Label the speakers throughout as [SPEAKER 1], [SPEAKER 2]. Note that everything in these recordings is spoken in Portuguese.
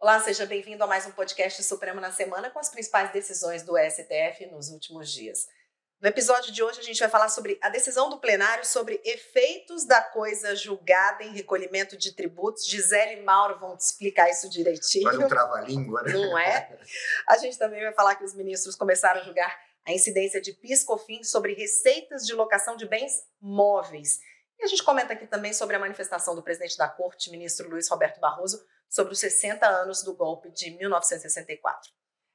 [SPEAKER 1] Olá, seja bem-vindo a mais um podcast Supremo na Semana com as principais decisões do STF nos últimos dias. No episódio de hoje a gente vai falar sobre a decisão do plenário sobre efeitos da coisa julgada em recolhimento de tributos. Gisele e Mauro vão te explicar isso direitinho.
[SPEAKER 2] Faz um trava-língua, né?
[SPEAKER 1] Não é? A gente também vai falar que os ministros começaram a julgar a incidência de PIS/COFINS sobre receitas de locação de bens móveis. E a gente comenta aqui também sobre a manifestação do presidente da Corte, ministro Luiz Roberto Barroso, sobre os 60 anos do golpe de 1964.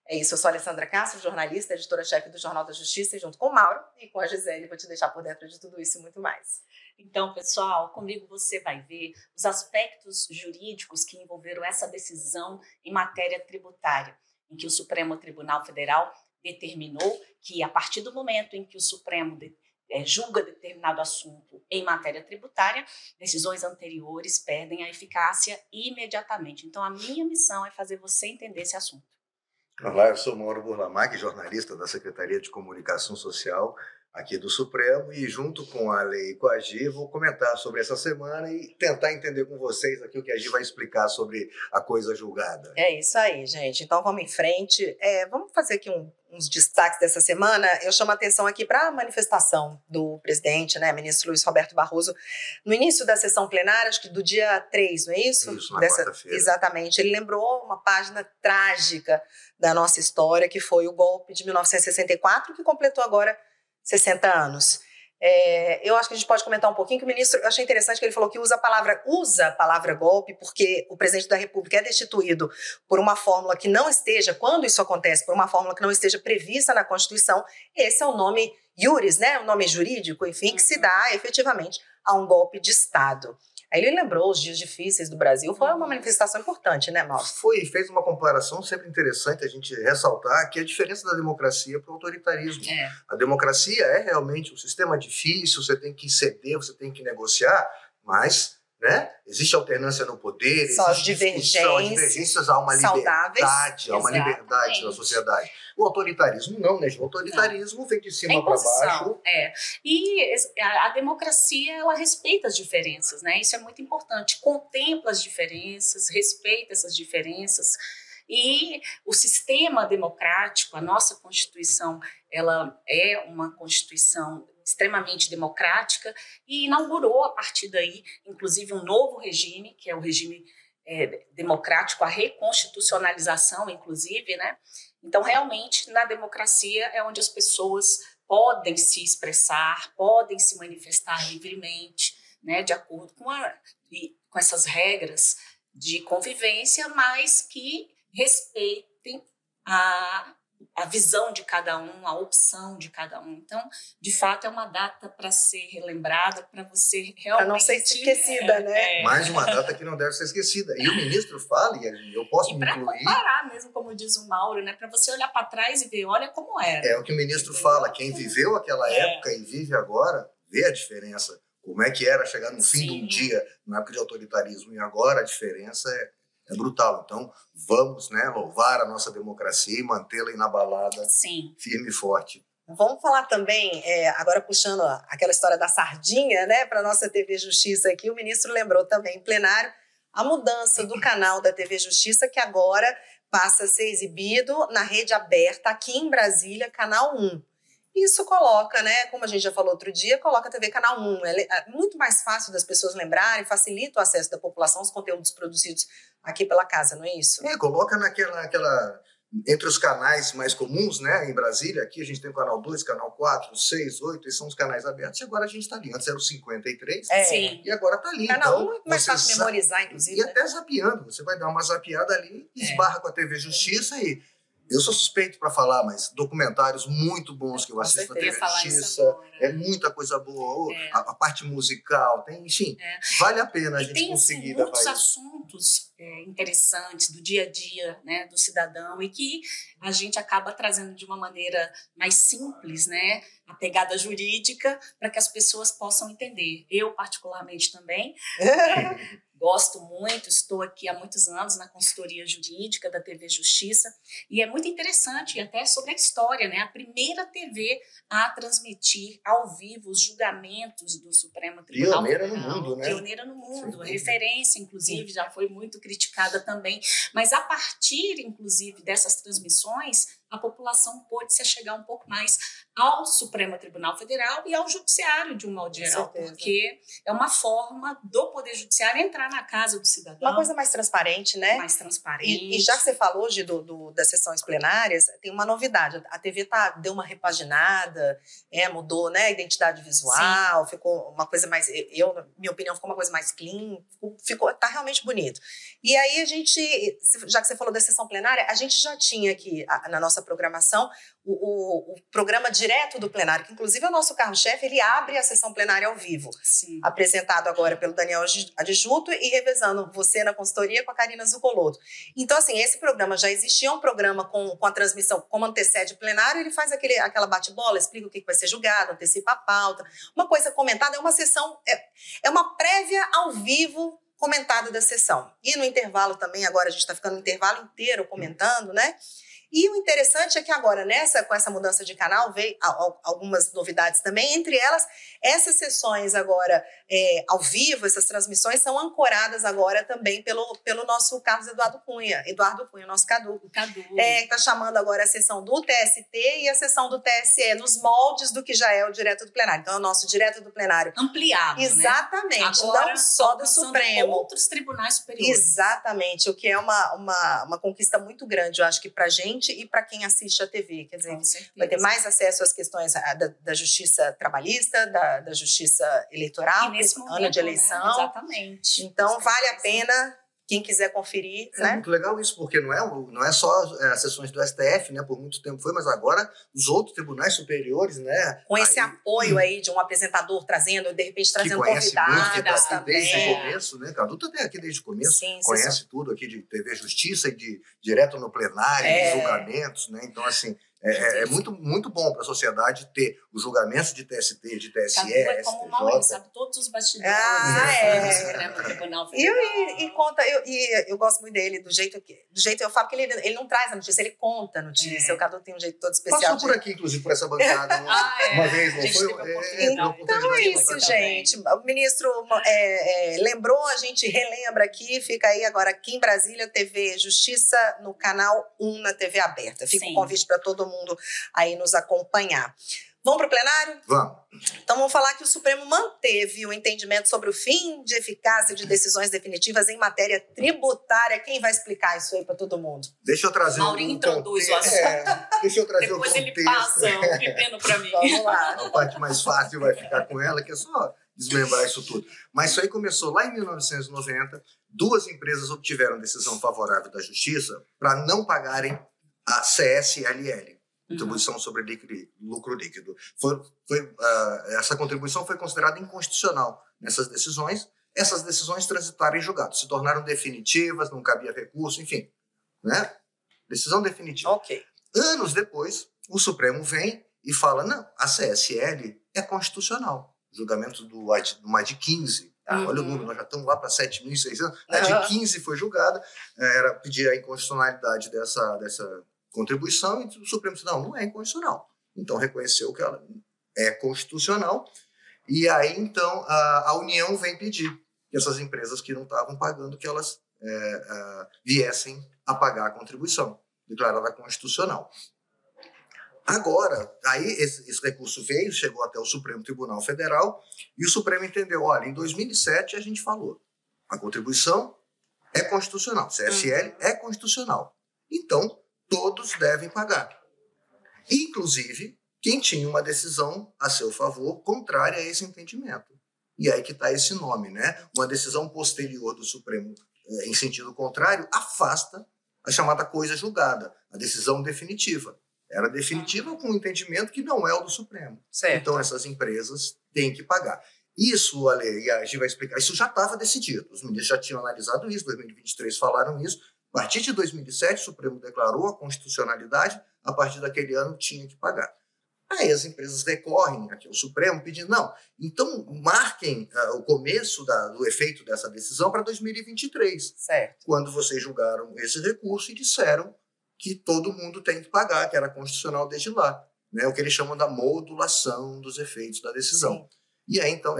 [SPEAKER 1] É isso, eu sou a Alessandra Castro, jornalista, editora-chefe do Jornal da Justiça, e junto com o Mauro e com a Gisele vou te deixar por dentro de tudo isso e muito mais.
[SPEAKER 3] Então, pessoal, comigo você vai ver os aspectos jurídicos que envolveram essa decisão em matéria tributária, em que o Supremo Tribunal Federal determinou que, a partir do momento em que o Supremo julga determinado assunto em matéria tributária, decisões anteriores perdem a eficácia imediatamente. Então, a minha missão é fazer você entender esse assunto.
[SPEAKER 2] Olá, eu sou Mauro Burlamac, jornalista da Secretaria de Comunicação Social aqui do Supremo, e junto com a Lei e com a Gi, vou comentar sobre essa semana e tentar entender com vocês aqui o que a Gi vai explicar sobre a coisa julgada.
[SPEAKER 1] É isso aí, gente. Então vamos em frente. Vamos fazer aqui uns destaques dessa semana. Eu chamo a atenção aqui para a manifestação do presidente, né, ministro Luiz Roberto Barroso, no início da sessão plenária, acho que do dia 3, não é isso?
[SPEAKER 2] Isso, na quarta-feira.
[SPEAKER 1] Exatamente. Ele lembrou uma página trágica da nossa história, que foi o golpe de 1964, que completou agora 60 anos. Eu acho que a gente pode comentar um pouquinho que o ministro, eu achei interessante que ele falou que usa a palavra golpe, porque o presidente da República é destituído por uma fórmula que não esteja, quando isso acontece, por uma fórmula que não esteja prevista na Constituição. Esse é o nome iuris, né? O nome jurídico, enfim, que se dá efetivamente a um golpe de Estado. Aí ele lembrou os dias difíceis do Brasil. Foi uma manifestação importante, né, Mauro?
[SPEAKER 2] Fez uma comparação sempre interessante a gente ressaltar que é a diferença da democracia para o autoritarismo. A democracia é realmente um sistema difícil, você tem que ceder, você tem que negociar, mas, né, existe alternância no poder, existe divergências, há uma liberdade, há uma liberdade na sociedade. O autoritarismo não, né? O autoritarismo vem de cima para baixo.
[SPEAKER 3] E a democracia, ela respeita as diferenças, né? Isso é muito importante. Contempla as diferenças, respeita essas diferenças. E o sistema democrático, a nossa Constituição, ela é uma Constituição extremamente democrática e inaugurou a partir daí, inclusive, um novo regime, que é o regime democrático, a reconstitucionalização, inclusive, né? Então, realmente, na democracia é onde as pessoas podem se expressar, podem se manifestar livremente, né, de acordo com essas regras de convivência, mas que respeitem a visão de cada um, a opção de cada um. Então, de fato, é uma data para ser relembrada, para você realmente...
[SPEAKER 1] Para não ser esquecida, né?
[SPEAKER 2] Mais uma data que não deve ser esquecida. E o ministro fala, e eu posso me incluir...
[SPEAKER 3] para comparar mesmo, como diz o Mauro, né? Para você olhar para trás e ver, olha como era.
[SPEAKER 2] É o que o ministro fala, quem viveu aquela época e vive agora, vê a diferença. Como é que era chegar no fim de um dia, na época de autoritarismo, e agora a diferença é brutal. Então, vamos, né, louvar a nossa democracia e mantê-la inabalada, firme e forte.
[SPEAKER 1] Vamos falar também, agora puxando aquela história da sardinha, né, para a nossa TV Justiça aqui, o ministro lembrou também em plenário a mudança do canal da TV Justiça, que agora passa a ser exibido na rede aberta aqui em Brasília, Canal 1. Isso coloca, né, como a gente já falou outro dia, coloca a TV Canal 1. É muito mais fácil das pessoas lembrarem, facilita o acesso da população aos conteúdos produzidos aqui pela casa, não é isso?
[SPEAKER 2] Coloca entre os canais mais comuns, né, em Brasília. Aqui a gente tem o Canal 2, Canal 4, 6, 8, e são os canais abertos, e agora a gente está ali. Antes era o 53,
[SPEAKER 3] Sim.
[SPEAKER 2] E agora está ali.
[SPEAKER 1] Canal
[SPEAKER 2] então,
[SPEAKER 1] 1 é muito mais fácil de memorizar, inclusive.
[SPEAKER 2] E até zapeando, você vai dar uma zapeada ali, esbarra com a TV Justiça e... Eu sou suspeito para falar, mas documentários muito bons que eu assisto na TV Justiça, muita coisa boa, a parte musical, enfim, vale a pena a gente conseguir levar isso.
[SPEAKER 3] Tem muitos assuntos interessantes do dia a dia, né, do cidadão, e que a gente acaba trazendo de uma maneira mais simples, né, a pegada jurídica, para que as pessoas possam entender. Eu, particularmente, também gosto muito, estou aqui há muitos anos na consultoria jurídica da TV Justiça, e é muito interessante, e até sobre a história, né? A primeira TV a transmitir ao vivo os julgamentos do Supremo Tribunal
[SPEAKER 2] Pioneira
[SPEAKER 3] Federal.
[SPEAKER 2] no mundo, né?
[SPEAKER 3] Pioneira no mundo, referência, inclusive, já foi muito criticada também, mas a partir, inclusive, dessas transmissões, a população pôde se achegar um pouco mais ao Supremo Tribunal Federal e ao Judiciário, de um modo geral, porque é uma forma do Poder Judiciário entrar na casa do cidadão.
[SPEAKER 1] Uma coisa mais transparente, né?
[SPEAKER 3] Mais transparente.
[SPEAKER 1] E já que você falou das sessões plenárias, tem uma novidade. A TV deu uma repaginada, mudou, né? A identidade visual, sim, ficou uma coisa mais... minha opinião, ficou uma coisa mais clean, tá realmente bonito. E aí a gente, já que você falou da sessão plenária, a gente já tinha aqui na nossa programação o programa direto do plenário, que inclusive é o nosso carro-chefe, ele abre a sessão plenária ao vivo.
[SPEAKER 3] Sim.
[SPEAKER 1] Apresentado agora pelo Daniel Adjuto e revezando você na consultoria com a Karina Zucoloto. Então, assim, esse programa já existia, um programa com a transmissão, como antecede o plenário, ele faz aquela bate-bola, explica o que vai ser julgado, antecipa a pauta, uma coisa comentada, é uma sessão, é uma prévia ao vivo comentada da sessão. E no intervalo também, agora a gente está ficando no intervalo inteiro comentando, né? E o interessante é que agora, com essa mudança de canal, veio algumas novidades também, entre elas, essas sessões agora ao vivo, essas transmissões são ancoradas agora também pelo nosso Carlos Eduardo Cunha, nosso Cadu. Que está chamando agora a sessão do TST e a sessão do TSE, nos moldes do que já é o direto do plenário. Então, é o nosso direto do plenário.
[SPEAKER 3] Ampliado,
[SPEAKER 1] exatamente,
[SPEAKER 3] né? Agora,
[SPEAKER 1] não só do Supremo.
[SPEAKER 3] Outros tribunais superiores.
[SPEAKER 1] Exatamente, o que é uma conquista muito grande, eu acho que para a gente e para quem assiste a TV, quer dizer, vai ter mais acesso às questões da justiça trabalhista, da justiça eleitoral,
[SPEAKER 3] nesse momento,
[SPEAKER 1] ano de eleição.
[SPEAKER 3] Né? Exatamente.
[SPEAKER 1] Então, vale a pena quem quiser conferir.
[SPEAKER 2] É muito legal isso, porque não é só as sessões do STF, né? Por muito tempo foi, mas agora os outros tribunais superiores, né?
[SPEAKER 1] Com esse apoio aí de um apresentador trazendo, de repente trazendo
[SPEAKER 2] convidados
[SPEAKER 1] que
[SPEAKER 2] tá aqui desde o começo, né? Cadu também aqui desde o começo,
[SPEAKER 1] sim,
[SPEAKER 2] conhece tudo aqui de TV Justiça e direto no plenário, de julgamentos, né? Então, assim, é muito, muito bom para a sociedade ter os julgamentos de TST, de TSE,
[SPEAKER 3] Cadu é como o Maurício, sabe todos os bastidores do Supremo Tribunal Federal.
[SPEAKER 1] E conta, eu gosto muito dele, do jeito eu falo que ele não traz a notícia, ele conta a notícia. O Cadu tem um jeito todo especial.
[SPEAKER 2] Passou por aqui, inclusive, por essa bancada uma vez, não foi?
[SPEAKER 1] Então é isso, gente. O ministro lembrou, a gente relembra aqui, fica aí agora aqui em Brasília, TV Justiça, no canal 1 na TV aberta. Fica o convite para todo mundo aí nos acompanhar. Vamos para o plenário?
[SPEAKER 2] Vamos.
[SPEAKER 1] Então, vamos falar que o Supremo manteve o entendimento sobre o fim de eficácia de decisões definitivas em matéria tributária. Quem vai explicar isso aí para todo mundo?
[SPEAKER 2] Deixa eu trazer
[SPEAKER 3] Maurinho introduz o assunto.
[SPEAKER 2] Deixa eu trazer
[SPEAKER 3] depois
[SPEAKER 2] o contexto.
[SPEAKER 3] Ele passa o pepino para mim.
[SPEAKER 1] Vamos lá.
[SPEAKER 2] A parte mais fácil vai ficar com ela, que é só desmembrar isso tudo. Mas isso aí começou lá em 1990. Duas empresas obtiveram decisão favorável da Justiça para não pagarem a CSLL, contribuição sobre lucro líquido. Essa contribuição foi considerada inconstitucional nessas decisões. Essas decisões transitaram em julgado, se tornaram definitivas, não cabia recurso, enfim. Né? Decisão definitiva.
[SPEAKER 1] Ok.
[SPEAKER 2] Anos depois, o Supremo vem e fala, não, a CSL é constitucional. Julgamento do MAD 15. Olha o número, nós já estamos lá para 7.600. A de 15 foi julgada, era pedir a inconstitucionalidade dessa contribuição, e o Supremo disse, não é inconstitucional. Então, reconheceu que ela é constitucional, e aí, então, a União vem pedir que essas empresas que não estavam pagando, que elas viessem a pagar a contribuição, declarada constitucional. Agora, aí esse recurso veio, chegou até o Supremo Tribunal Federal, e o Supremo entendeu, olha, em 2007 a gente falou, a contribuição é constitucional, CSL é constitucional. Então, todos devem pagar. Inclusive, quem tinha uma decisão a seu favor contrária a esse entendimento. E aí que está esse nome, né? Uma decisão posterior do Supremo em sentido contrário afasta a chamada coisa julgada, a decisão definitiva. Era definitiva com um entendimento que não é o do Supremo.
[SPEAKER 1] Certo.
[SPEAKER 2] Então, essas empresas têm que pagar. Isso, Ale, e a gente vai explicar, isso já estava decidido. Os ministros já tinham analisado isso, em 2023 falaram isso. A partir de 2007, o Supremo declarou a constitucionalidade, a partir daquele ano tinha que pagar. Aí as empresas recorrem aqui ao Supremo pedindo, não, então marquem o começo do efeito dessa decisão para 2023.
[SPEAKER 1] Certo.
[SPEAKER 2] Quando vocês julgaram esse recurso e disseram que todo mundo tem que pagar, que era constitucional desde lá. Né? O que eles chamam da modulação dos efeitos da decisão. Sim. E aí, então,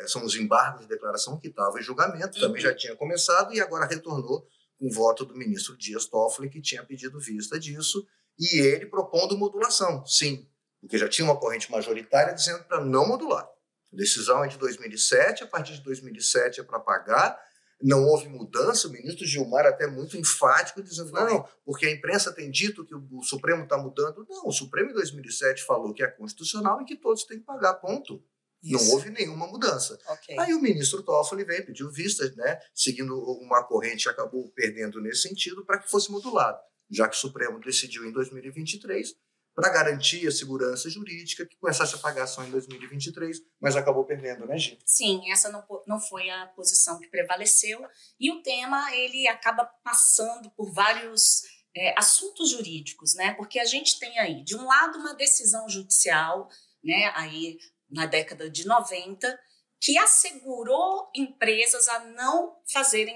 [SPEAKER 2] são os embargos de declaração que estavam em julgamento, também já tinha começado e agora retornou com o voto do ministro Dias Toffoli, que tinha pedido vista disso, e ele propondo modulação, sim, porque já tinha uma corrente majoritária dizendo para não modular. A decisão é de 2007, a partir de 2007 é para pagar, não houve mudança, o ministro Gilmar até muito enfático, dizendo, não, porque a imprensa tem dito que o Supremo está mudando. Não, o Supremo em 2007 falou que é constitucional e que todos têm que pagar, ponto. Isso. Não houve nenhuma mudança.
[SPEAKER 1] Okay.
[SPEAKER 2] Aí o ministro Toffoli veio, pediu vistas, né, seguindo uma corrente que acabou perdendo nesse sentido, para que fosse modulado, já que o Supremo decidiu em 2023, para garantir a segurança jurídica, que começasse a pagar só em 2023, mas acabou perdendo, né, Gi?
[SPEAKER 3] Sim, essa não foi a posição que prevaleceu, e o tema ele acaba passando por vários assuntos jurídicos, né, porque a gente tem aí, de um lado, uma decisão judicial, né, aí na década de 90, que assegurou empresas a não fazerem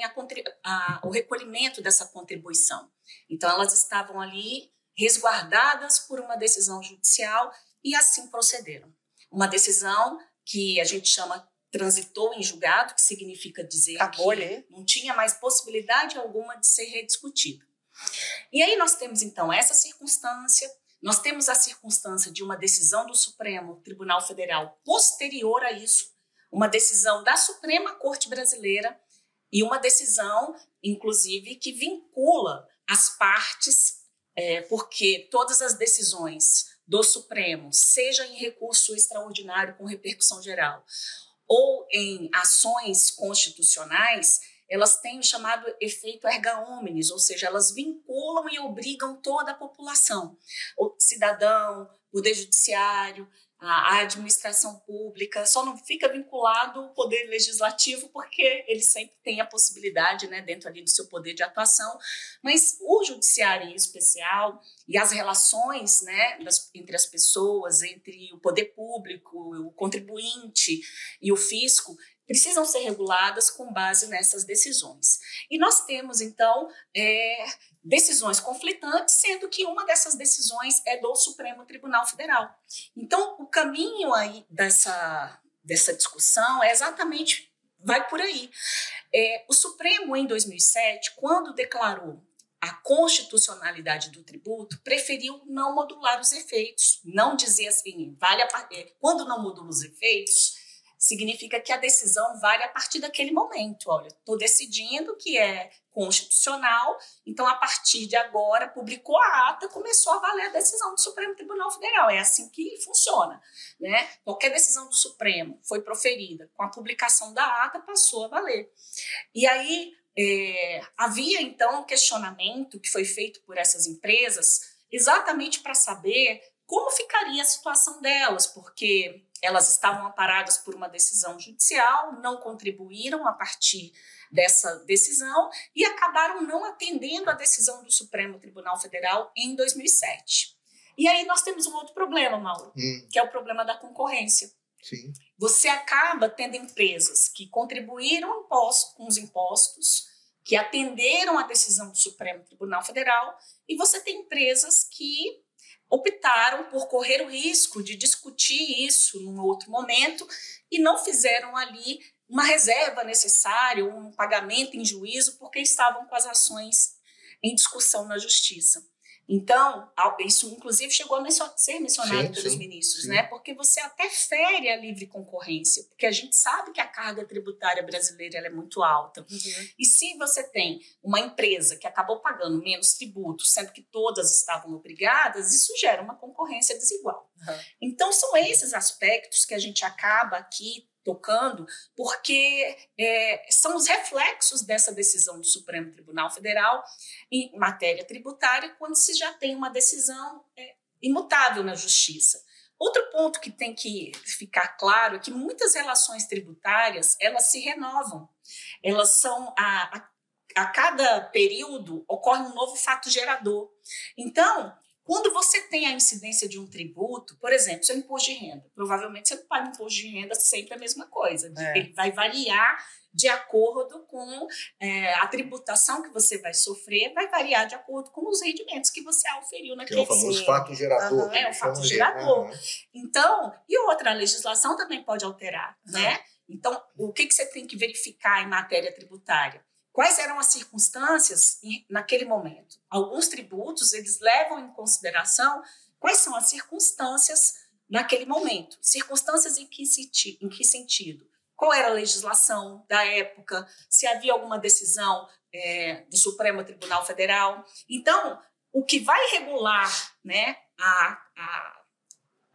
[SPEAKER 3] o recolhimento dessa contribuição. Então, elas estavam ali resguardadas por uma decisão judicial e assim procederam. Uma decisão que a gente chama transitou em julgado, que significa dizer que não tinha mais possibilidade alguma de ser rediscutida. E aí nós temos, então, essa circunstância. Nós temos a circunstância de uma decisão do Supremo Tribunal Federal posterior a isso, uma decisão da Suprema Corte Brasileira e uma decisão, inclusive, que vincula as partes, porque todas as decisões do Supremo, seja em recurso extraordinário com repercussão geral ou em ações constitucionais, elas têm o chamado efeito erga omnes, ou seja, elas vinculam e obrigam toda a população, o cidadão, o poder judiciário, a administração pública, só não fica vinculado o poder legislativo porque ele sempre tem a possibilidade, né, dentro ali do seu poder de atuação, mas o judiciário em especial e as relações, né, entre as pessoas, entre o poder público, o contribuinte e o fisco, precisam ser reguladas com base nessas decisões. E nós temos, então, decisões conflitantes, sendo que uma dessas decisões é do Supremo Tribunal Federal. Então, o caminho aí dessa discussão vai por aí. O Supremo, em 2007, quando declarou a constitucionalidade do tributo, preferiu não modular os efeitos, não dizer assim, quando não modula os efeitos, significa que a decisão vale a partir daquele momento. Olha, estou decidindo que é constitucional, então, a partir de agora, publicou a ata, começou a valer a decisão do Supremo Tribunal Federal. É assim que funciona, né? Qualquer decisão do Supremo foi proferida, com a publicação da ata, passou a valer. E aí, havia, então, um questionamento que foi feito por essas empresas, exatamente para saber como ficaria a situação delas, porque elas estavam amparadas por uma decisão judicial, não contribuíram a partir dessa decisão e acabaram não atendendo a decisão do Supremo Tribunal Federal em 2007. E aí nós temos um outro problema, Mauro, que é o problema da concorrência.
[SPEAKER 2] Sim.
[SPEAKER 3] Você acaba tendo empresas que contribuíram com os impostos, que atenderam a decisão do Supremo Tribunal Federal, e você tem empresas que optaram por correr o risco de discutir isso num outro momento e não fizeram ali uma reserva necessária, um pagamento em juízo, porque estavam com as ações em discussão na Justiça. Então, isso inclusive chegou a ser mencionado pelos ministros, né? Porque você até fere a livre concorrência, porque a gente sabe que a carga tributária brasileira ela é muito alta. Uhum. E se você tem uma empresa que acabou pagando menos tributo, sendo que todas estavam obrigadas, isso gera uma concorrência desigual. Uhum. Então, são esses aspectos que a gente acaba aqui tocando, porque são os reflexos dessa decisão do Supremo Tribunal Federal em matéria tributária, quando se já tem uma decisão imutável na Justiça. Outro ponto que tem que ficar claro é que muitas relações tributárias, elas se renovam. Elas são, a cada período, ocorre um novo fato gerador. Então, quando você tem a incidência de um tributo, por exemplo, seu imposto de renda, provavelmente você não paga imposto de renda sempre a mesma coisa. Ele vai variar de acordo com a tributação que você vai sofrer, vai variar de acordo com os rendimentos que você auferiu naquele ano.
[SPEAKER 2] Que é o famoso fato gerador.
[SPEAKER 3] É o fato gerador. Então, e outra, a legislação também pode alterar, né? Então, o que você tem que verificar em matéria tributária? Quais eram as circunstâncias naquele momento? Alguns tributos, eles levam em consideração quais são as circunstâncias naquele momento. Circunstâncias em que sentido? Qual era a legislação da época? Se havia alguma decisão do Supremo Tribunal Federal? Então, o que vai regular, né,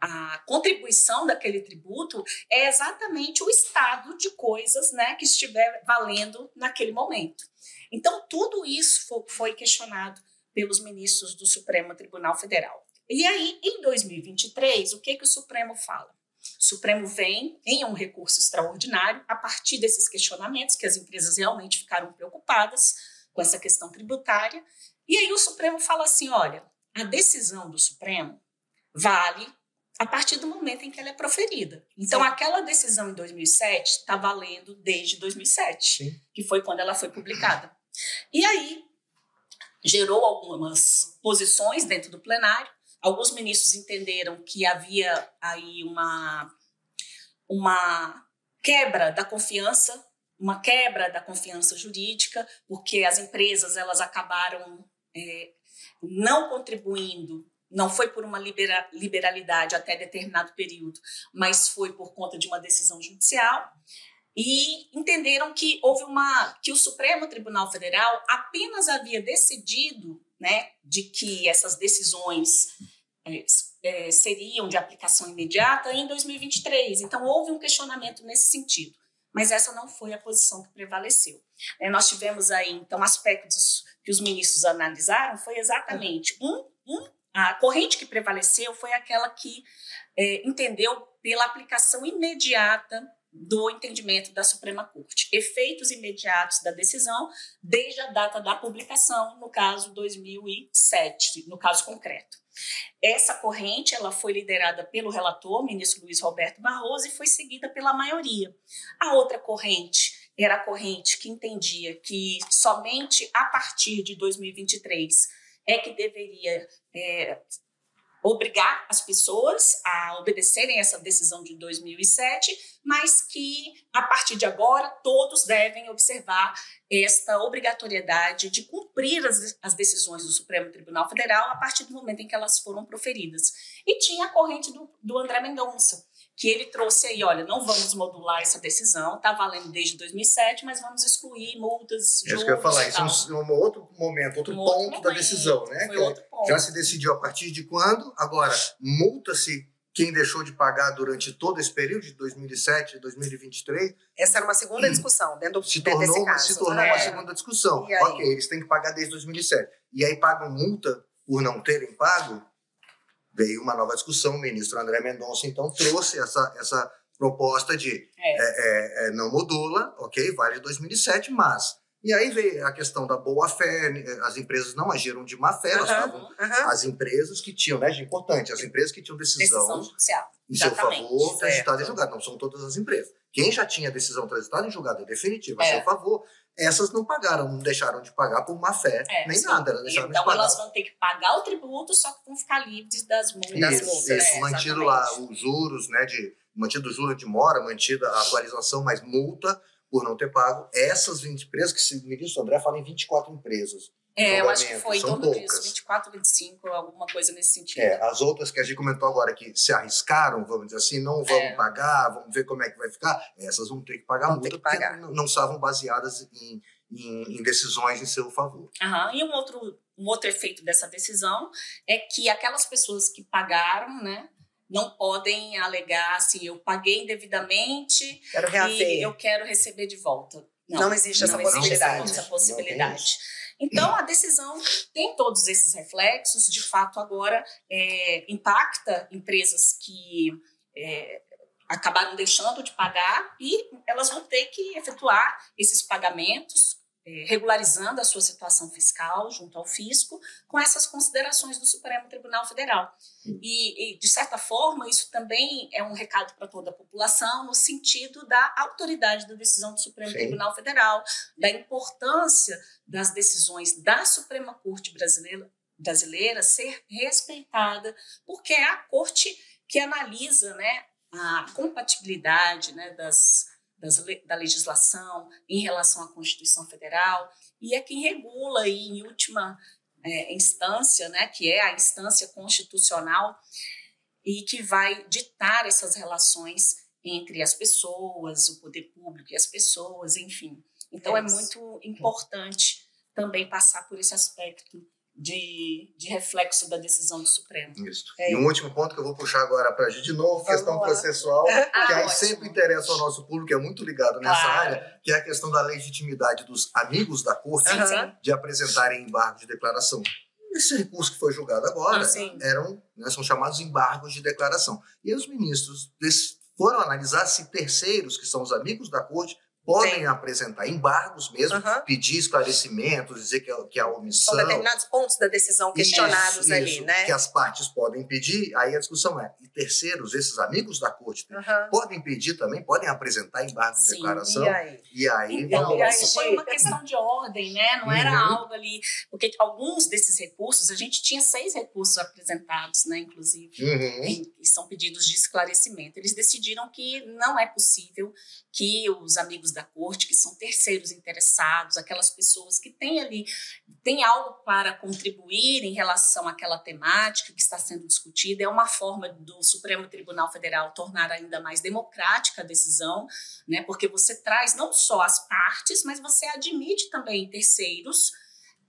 [SPEAKER 3] a contribuição daquele tributo é exatamente o estado de coisas, né, que estiver valendo naquele momento. Então, tudo isso foi questionado pelos ministros do Supremo Tribunal Federal. E aí, em 2023, o que o Supremo fala? O Supremo vem em um recurso extraordinário a partir desses questionamentos, que as empresas realmente ficaram preocupadas com essa questão tributária. E aí o Supremo fala assim, olha, a decisão do Supremo vale a partir do momento em que ela é proferida. Então, aquela decisão em 2007 está valendo desde 2007, que foi quando ela foi publicada. E aí, gerou algumas posições dentro do plenário. Alguns ministros entenderam que havia aí uma quebra da confiança, jurídica, porque as empresas elas acabaram não contribuindo. Não foi por uma liberalidade até determinado período, mas foi por conta de uma decisão judicial. E entenderam que que o Supremo Tribunal Federal apenas havia decidido, né, de que essas decisões seriam de aplicação imediata em 2023. Então, houve um questionamento nesse sentido. Mas essa não foi a posição que prevaleceu. Nós tivemos aí, então, aspectos que os ministros analisaram, foi exatamente a corrente que prevaleceu foi aquela que entendeu pela aplicação imediata do entendimento da Suprema Corte. Efeitos imediatos da decisão desde a data da publicação, no caso 2007, no caso concreto. Essa corrente ela foi liderada pelo relator, ministro Luiz Roberto Barroso, e foi seguida pela maioria. A outra corrente era a corrente que entendia que somente a partir de 2023 é que deveria obrigar as pessoas a obedecerem essa decisão de 2007, mas que, a partir de agora, todos devem observar esta obrigatoriedade de cumprir as decisões do Supremo Tribunal Federal a partir do momento em que elas foram proferidas. E tinha a corrente do André Mendonça, que ele trouxe aí, olha, não vamos modular essa decisão, está valendo desde 2007, mas vamos excluir multas, juros.
[SPEAKER 2] Isso que eu ia falar, isso é um outro momento, outro ponto da decisão, né?
[SPEAKER 3] Foi outro ponto.
[SPEAKER 2] Já se decidiu a partir de quando? Agora, multa-se quem deixou de pagar durante todo esse período, de 2007 a 2023.
[SPEAKER 1] Essa era uma segunda discussão dentro desse caso.
[SPEAKER 2] Se tornou uma segunda discussão. Ok, eles têm que pagar desde 2007. E aí pagam multa por não terem pago? Veio uma nova discussão, o ministro André Mendonça, então, trouxe essa proposta de não modula, ok, vale 2007, mas... E aí veio a questão da boa-fé, as empresas não agiram de má-fé, elas estavam... As empresas que tinham, né, importante, as empresas que tinham decisão
[SPEAKER 3] judicial
[SPEAKER 2] em seu favor, transitada em julgado, não são todas as empresas. Quem já tinha decisão transitada em julgado definitiva a seu favor, essas não pagaram, não deixaram de pagar por má fé, nem nada. Elas deixaram
[SPEAKER 3] então
[SPEAKER 2] de pagar.
[SPEAKER 3] Elas vão ter que pagar o tributo, só que vão ficar livres das multas.
[SPEAKER 2] Isso, mantido lá os juros, né, mantido o juro de mora, mantida a atualização, mas multa por não ter pago. Essas 20 empresas, que o ministro André fala em 24 empresas.
[SPEAKER 3] Eu acho que foi em torno disso, 24, 25, alguma coisa nesse sentido.
[SPEAKER 2] As outras que a gente comentou agora que se arriscaram, vamos dizer assim, não vamos pagar, vamos ver como é que vai ficar, essas vão ter que pagar multa, porque não estavam baseadas em decisões em seu favor.
[SPEAKER 3] E um outro efeito dessa decisão é que aquelas pessoas que pagaram, né, não podem alegar assim, eu paguei indevidamente e eu quero receber de volta.
[SPEAKER 1] Não existe essa
[SPEAKER 3] possibilidade. Então, a decisão tem todos esses reflexos, de fato, agora impacta empresas que acabaram deixando de pagar e elas vão ter que efetuar esses pagamentos regularizando a sua situação fiscal junto ao fisco, com essas considerações do Supremo Tribunal Federal. E, de certa forma, isso também é um recado para toda a população, no sentido da autoridade da decisão do Supremo Tribunal Federal, da importância das decisões da Suprema Corte brasileira ser respeitada, porque é a corte que analisa, né, a compatibilidade, né, da legislação em relação à Constituição Federal, e é quem regula, aí, em última instância, né, que é a instância constitucional, e que vai ditar essas relações entre as pessoas, o poder público e as pessoas, enfim. Então, é muito importante também passar por esse aspecto de reflexo da decisão do Supremo.
[SPEAKER 2] Isso. E um último ponto que eu vou puxar agora para a gente, de novo, questão processual, que aí sempre interessa ao nosso público, é muito ligado nessa área, que é a questão da legitimidade dos amigos da corte de apresentarem embargo de declaração. Esse recurso que foi julgado agora são chamados embargos de declaração. E aí os ministros foram analisar se terceiros, que são os amigos da corte, podem apresentar embargos mesmo, pedir esclarecimentos, dizer que a omissão...
[SPEAKER 1] São determinados pontos da decisão questionados ali, né?
[SPEAKER 2] Que as partes podem pedir, aí a discussão é, e terceiros, esses amigos da corte, podem pedir também, podem apresentar embargos de declaração, e aí
[SPEAKER 3] então, isso foi uma questão de ordem, né? Não era algo ali... Porque alguns desses recursos, a gente tinha 6 recursos apresentados, né, inclusive, que são pedidos de esclarecimento. Eles decidiram que não é possível que os amigos da corte, que são terceiros interessados, aquelas pessoas que têm algo para contribuir em relação àquela temática que está sendo discutida, é uma forma do Supremo Tribunal Federal tornar ainda mais democrática a decisão, né? Porque você traz não só as partes, mas você admite também terceiros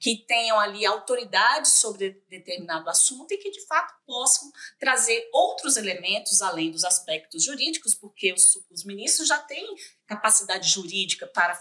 [SPEAKER 3] que tenham ali autoridade sobre determinado assunto e que, de fato, possam trazer outros elementos além dos aspectos jurídicos, porque os ministros já têm capacidade jurídica para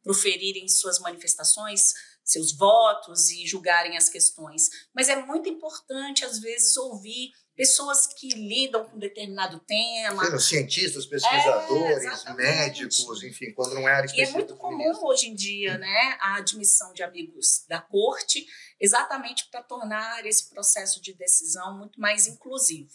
[SPEAKER 3] proferirem suas manifestações, seus votos e julgarem as questões. Mas é muito importante, às vezes, ouvir pessoas que lidam com determinado tema.
[SPEAKER 2] Cientistas, pesquisadores, médicos, enfim, quando não é área específica.
[SPEAKER 3] E é muito comum hoje em dia, né, a admissão de amigos da corte, exatamente para tornar esse processo de decisão muito mais inclusivo.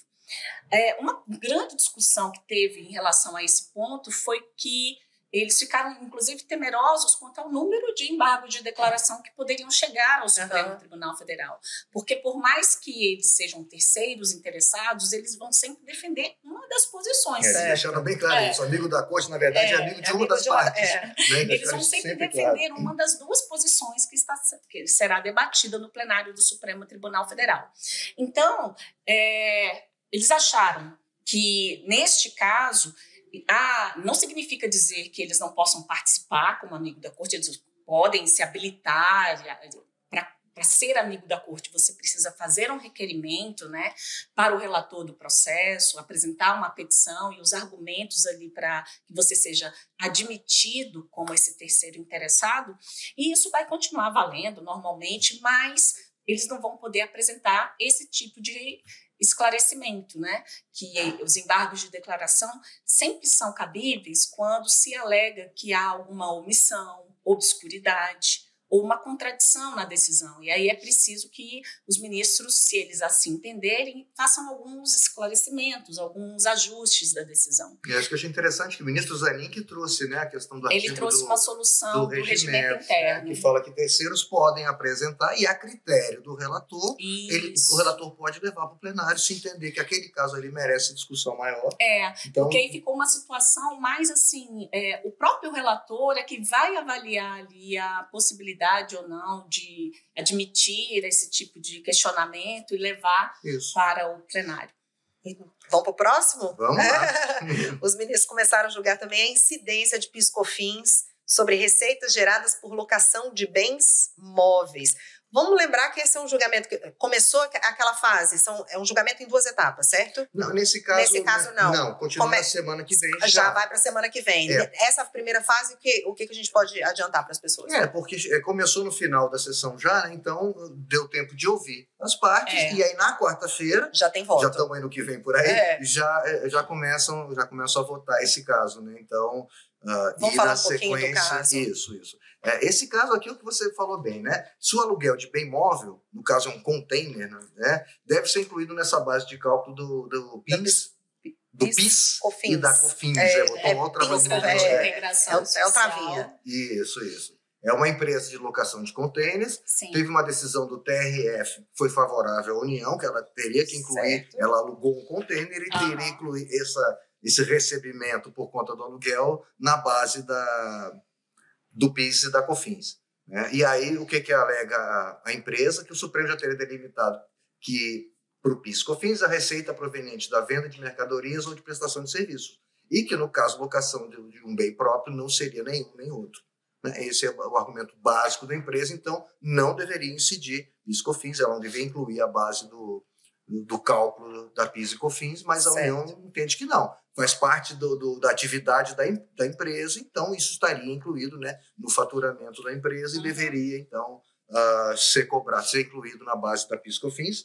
[SPEAKER 3] Uma grande discussão que teve em relação a esse ponto foi que eles ficaram, inclusive, temerosos quanto ao número de embargos de declaração que poderiam chegar ao Supremo Tribunal Federal. Porque, por mais que eles sejam terceiros interessados, eles vão sempre defender uma das posições.
[SPEAKER 2] Deixando bem claro isso. Amigo da corte, na verdade, é amigo de uma das partes.
[SPEAKER 3] Né? Eles vão sempre defender uma das duas posições que será debatida no plenário do Supremo Tribunal Federal. Então, eles acharam que, neste caso... não significa dizer que eles não possam participar como amigo da corte, eles podem se habilitar para ser amigo da corte. Você precisa fazer um requerimento, né, para o relator do processo, apresentar uma petição e os argumentos ali para que você seja admitido como esse terceiro interessado, e isso vai continuar valendo normalmente, mas eles não vão poder apresentar esse tipo de esclarecimento, né? Que os embargos de declaração sempre são cabíveis quando se alega que há alguma omissão, obscuridade ou uma contradição na decisão. E aí é preciso que os ministros, se eles assim entenderem, façam alguns esclarecimentos, alguns ajustes da decisão.
[SPEAKER 2] E acho que eu achei interessante que o ministro Zanin que trouxe, né, a questão do artigo
[SPEAKER 3] Ele trouxe uma solução do regimento interno.
[SPEAKER 2] Que fala que terceiros podem apresentar e a critério do relator, o relator pode levar para o plenário se entender que aquele caso ali merece discussão maior.
[SPEAKER 3] Então, porque aí ficou uma situação mais assim, o próprio relator é que vai avaliar ali a possibilidade ou não de admitir esse tipo de questionamento e levar para o plenário.
[SPEAKER 1] Vamos para o próximo?
[SPEAKER 2] Vamos lá.
[SPEAKER 1] Os ministros começaram a julgar também a incidência de PIS/COFINS sobre receitas geradas por locação de bens móveis. Vamos lembrar que esse é um julgamento que começou aquela fase, é um julgamento em 2 etapas, certo?
[SPEAKER 2] Não, nesse caso não. Não, continua na semana que vem.
[SPEAKER 1] Já vai para a semana que vem. Essa primeira fase, o que a gente pode adiantar para as pessoas?
[SPEAKER 2] Porque começou no final da sessão já, né? Então deu tempo de ouvir as partes, e aí na quarta-feira,
[SPEAKER 1] já tem voto.
[SPEAKER 2] Já estamos aí no que vem por aí, já começam a votar esse caso, né? Então,
[SPEAKER 1] vamos falar um pouquinho do caso.
[SPEAKER 2] Isso. Esse caso aqui é o que você falou bem, né? Se o aluguel de bem móvel, no caso é um container, né, deve ser incluído nessa base de cálculo do PIS,
[SPEAKER 1] Cofins.
[SPEAKER 2] E da Cofins.
[SPEAKER 1] É o travinha.
[SPEAKER 2] Isso. É uma empresa de locação de contêineres. Teve uma decisão do TRF que foi favorável à União, que ela teria que incluir, ela alugou um contêiner e teria que incluir esse recebimento por conta do aluguel na base do PIS e da Cofins. Né? E aí, o que alega a empresa? Que o Supremo já teria delimitado que, para o PIS e Cofins, a receita proveniente da venda de mercadorias ou de prestação de serviços. E que, no caso, locação de um bem próprio não seria nenhum nem outro. Esse é o argumento básico da empresa, então não deveria incidir PIS e Cofins, ela não deveria incluir a base do cálculo da PIS e Cofins, mas a União entende que não. Faz parte da atividade da empresa, então isso estaria incluído, né, no faturamento da empresa e deveria, então, ser incluído na base da PIS e Cofins.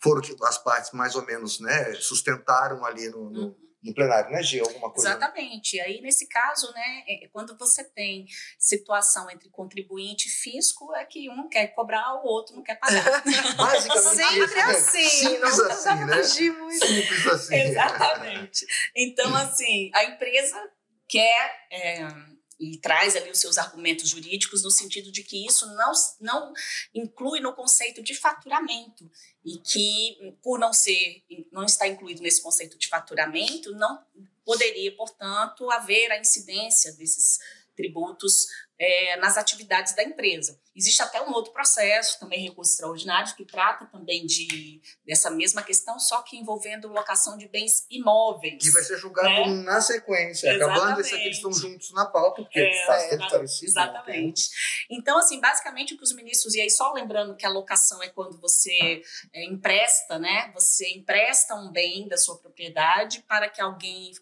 [SPEAKER 2] Foram as partes mais ou menos, né, sustentaram ali no plenário, né, Gê? Alguma coisa?
[SPEAKER 3] Exatamente. Aí, nesse caso, né, quando você tem situação entre contribuinte e fisco, é que um quer cobrar, o outro não quer pagar.
[SPEAKER 2] Basicamente
[SPEAKER 1] sempre assim.
[SPEAKER 2] Simples
[SPEAKER 1] não
[SPEAKER 2] assim, né?
[SPEAKER 1] Simples
[SPEAKER 2] assim.
[SPEAKER 3] Exatamente. Então, assim, a empresa quer... e traz ali os seus argumentos jurídicos no sentido de que isso não inclui no conceito de faturamento e que, por não estar incluído nesse conceito de faturamento, não poderia, portanto, haver a incidência desses tributos nas atividades da empresa. Existe até um outro processo, também recurso extraordinário, que trata também dessa mesma questão, só que envolvendo locação de bens imóveis.
[SPEAKER 2] Que vai ser julgado na sequência.
[SPEAKER 3] Exatamente.
[SPEAKER 2] Acabando isso aqui, eles estão juntos na pauta, porque é bastante parecido.
[SPEAKER 3] Exatamente. Então, assim, basicamente o que os ministros... E aí, só lembrando que a locação é quando você empresta, né? Você empresta um bem da sua propriedade para que alguém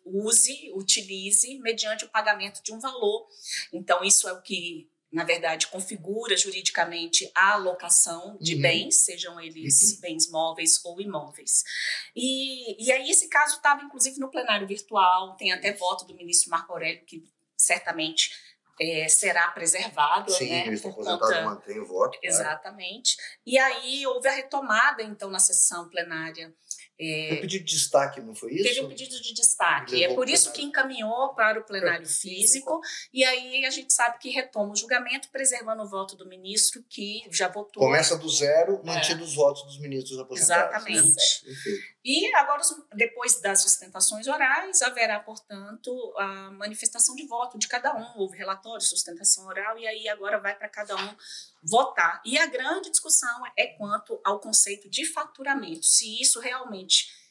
[SPEAKER 3] utilize, mediante o pagamento de um valor. Então, isso é o que, na verdade, configura juridicamente a alocação de bens, sejam eles bens móveis ou imóveis. E aí esse caso estava, inclusive, no plenário virtual, tem até voto do ministro Marco Aurélio, que certamente será preservado.
[SPEAKER 2] Sim,
[SPEAKER 3] né,
[SPEAKER 2] o ministro aposentado mantém o voto.
[SPEAKER 3] Exatamente. Claro. E aí houve a retomada, então, na sessão plenária.
[SPEAKER 2] Teve pedido de destaque, não foi isso?
[SPEAKER 3] Teve um pedido de destaque. É por isso que encaminhou para o plenário físico. E aí a gente sabe que retoma o julgamento, preservando o voto do ministro, que já votou.
[SPEAKER 2] Começa do zero, mantido os votos dos ministros aposentados.
[SPEAKER 3] Exatamente.
[SPEAKER 2] Né?
[SPEAKER 3] E agora, depois das sustentações orais, haverá, portanto, a manifestação de voto de cada um. Houve relatório, sustentação oral, e aí agora vai para cada um votar. E a grande discussão é quanto ao conceito de faturamento, se isso realmente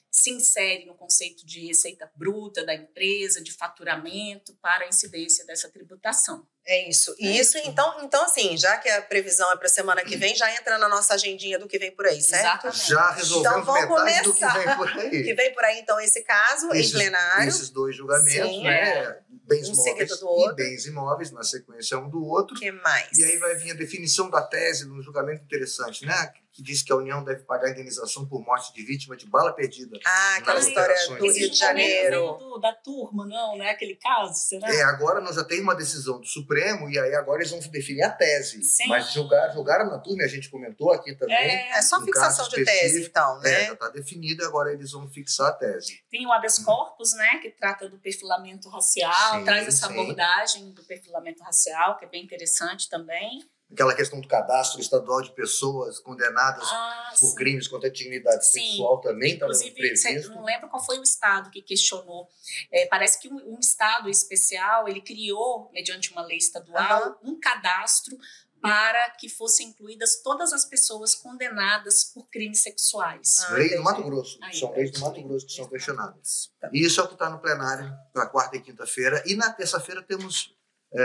[SPEAKER 3] se insere no conceito de receita bruta da empresa, de faturamento, para a incidência dessa tributação.
[SPEAKER 1] É isso. Então, assim, já que a previsão é para a semana que vem, já entra na nossa agendinha do que vem por aí, certo?
[SPEAKER 3] Exatamente.
[SPEAKER 2] Já resolvemos metade do que vem por aí.
[SPEAKER 1] Que vem por aí, então, esse caso em plenário.
[SPEAKER 2] Esses dois julgamentos, né? Bens móveis e bens imóveis, na sequência um do outro.
[SPEAKER 1] O que mais?
[SPEAKER 2] E aí vai vir a definição da tese num julgamento interessante, né? Que diz que a União deve pagar indenização por morte de vítima de bala perdida.
[SPEAKER 1] Aquela história do Rio de Janeiro.
[SPEAKER 3] Da turma, não é aquele caso, será?
[SPEAKER 2] Agora nós já temos uma decisão do Supremo e aí agora eles vão definir a tese.
[SPEAKER 3] Sim.
[SPEAKER 2] Mas julgaram na turma, a gente comentou aqui também.
[SPEAKER 1] É só fixação de tese, então, né?
[SPEAKER 2] Já está definido e agora eles vão fixar a tese.
[SPEAKER 3] Tem o habeas corpus, né, que trata do perfilamento racial, traz essa abordagem do perfilamento racial, que é bem interessante também.
[SPEAKER 2] Aquela questão do cadastro estadual de pessoas condenadas por crimes contra a dignidade sexual também está previsto.
[SPEAKER 3] Inclusive, não lembro qual foi o estado que questionou. Parece que um estado especial, ele criou, mediante uma lei estadual, um cadastro para que fossem incluídas todas as pessoas condenadas por crimes sexuais.
[SPEAKER 2] Lei do Mato Grosso. São leis do Mato Grosso que são questionadas. E isso é o que está no plenário para quarta e quinta-feira. E na terça-feira temos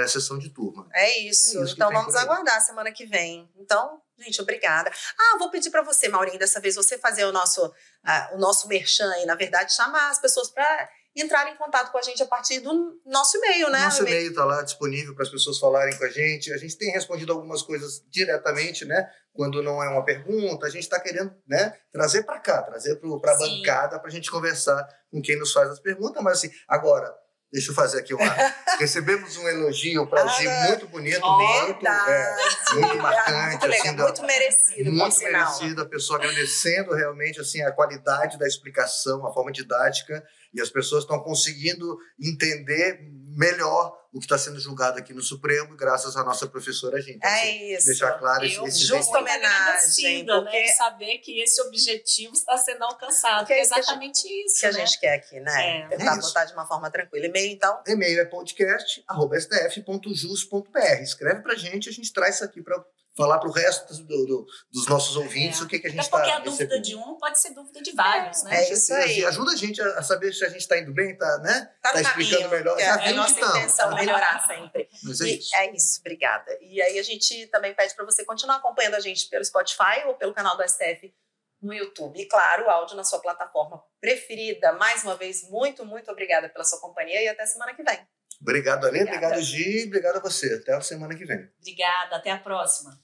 [SPEAKER 2] sessão de turma.
[SPEAKER 1] É isso. Então vamos aguardar semana que vem. Então, gente, obrigada. Vou pedir para você, Maurinho, dessa vez você fazer o nosso merchan e, na verdade, chamar as pessoas para entrar em contato com a gente a partir do nosso e-mail, né?
[SPEAKER 2] Nosso e-mail está lá disponível para as pessoas falarem com a gente. A gente tem respondido algumas coisas diretamente, né? Quando não é uma pergunta, a gente está querendo, né, trazer para cá, trazer para a bancada para a gente conversar com quem nos faz as perguntas. Mas assim, agora, deixa eu fazer aqui recebemos um elogio para a Gi muito bonito, muito marcante.
[SPEAKER 1] Muito legal,
[SPEAKER 2] assim,
[SPEAKER 1] muito merecido.
[SPEAKER 2] Muito merecido, a pessoa agradecendo realmente assim, a qualidade da explicação, a forma didática, e as pessoas estão conseguindo entender melhor o que está sendo julgado aqui no Supremo, graças à nossa professora Gi. Então,
[SPEAKER 1] isso.
[SPEAKER 2] Deixar claro esse
[SPEAKER 1] justa homenagem,
[SPEAKER 3] porque saber que esse objetivo está sendo alcançado, que é exatamente isso
[SPEAKER 1] que a gente quer aqui, né? Tentar botar de uma forma tranquila. E-mail, então?
[SPEAKER 2] E-mail é podcast@stf.jus.br. Escreve pra gente, a gente traz isso aqui para falar para o resto dos nossos ouvintes o que a gente está
[SPEAKER 3] recebendo. Porque a dúvida de um pode ser dúvida de vários, né?
[SPEAKER 1] É isso aí.
[SPEAKER 2] Ajuda a gente a saber se a gente está indo bem, né?
[SPEAKER 1] Tá
[SPEAKER 2] explicando melhor.
[SPEAKER 1] É a nossa intenção, melhorar sempre.
[SPEAKER 2] Mas é isso.
[SPEAKER 1] É isso, obrigada. E aí a gente também pede para você continuar acompanhando a gente pelo Spotify ou pelo canal do STF no YouTube. E claro, o áudio na sua plataforma preferida. Mais uma vez, muito, muito obrigada pela sua companhia e até semana que vem.
[SPEAKER 2] Obrigado, Alê. Obrigado, Gi. Obrigado a você. Até a semana que vem.
[SPEAKER 3] Obrigada. Até a próxima.